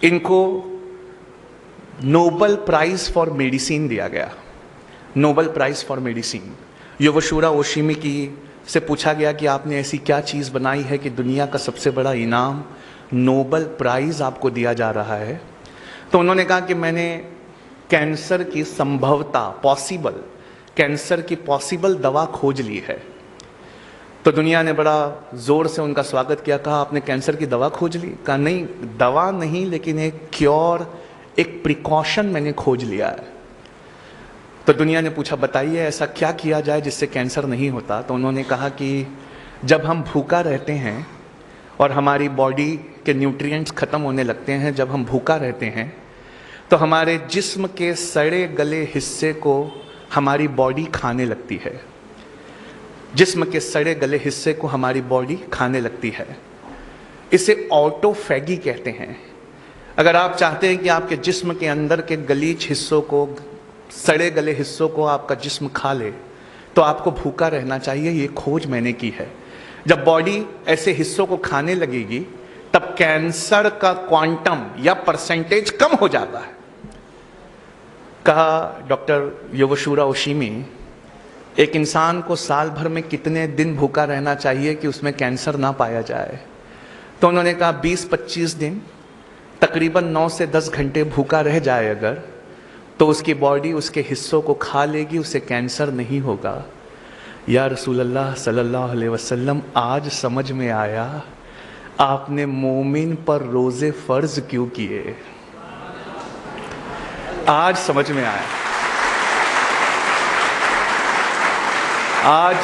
इनको Nobel Prize for medicine दिया गया, Nobel Prize for medicine. Yoshiro Oshimi की से पूछा गया कि आपने ऐसी क्या चीज़ बनाई है कि दुनिया का सबसे बड़ा इनाम नोबेल प्राइज आपको दिया जा रहा है। तो उन्होंने कहा कि मैंने कैंसर की संभवता पॉसिबल, कैंसर की पॉसिबल दवा खोज ली है। तो दुनिया ने बड़ा ज़ोर से उनका स्वागत किया। कहा आपने कैंसर की दवा खोज ली? कहा नहीं, दवा नहीं, लेकिन एक क्योर, एक प्रिकॉशन मैंने खोज लिया है। तो दुनिया ने पूछा बताइए ऐसा क्या किया जाए जिससे कैंसर नहीं होता। तो उन्होंने कहा कि जब हम भूखा रहते हैं और हमारी बॉडी के न्यूट्रिएंट्स खत्म होने लगते हैं, जब हम भूखा रहते हैं तो हमारे जिस्म के सड़े गले हिस्से को हमारी बॉडी खाने लगती है। जिस्म के सड़े गले हिस्से को हमारी बॉडी खाने लगती है। इसे ऑटोफैगी कहते हैं। अगर आप चाहते हैं कि आपके जिस्म के अंदर के गलीच हिस्सों को, सड़े गले हिस्सों को आपका जिस्म खा ले, तो आपको भूखा रहना चाहिए। ये खोज मैंने की है। जब बॉडी ऐसे हिस्सों को खाने लगेगी तब कैंसर का क्वांटम या परसेंटेज कम हो जाता है। कहा डॉक्टर योशिरो ओशिमी, एक इंसान को साल भर में कितने दिन भूखा रहना चाहिए कि उसमें कैंसर ना पाया जाए? तो उन्होंने कहा 20-25 दिन, तकरीबन 9 से 10 घंटे भूखा रह जाए अगर, तो उसकी बॉडी उसके हिस्सों को खा लेगी, उसे कैंसर नहीं होगा। या रसूल अल्लाह सल्लल्लाहु अलैहि वसल्लम, आज समझ में आया आपने मोमिन पर रोजे फर्ज क्यों किए। आज समझ में आया। आज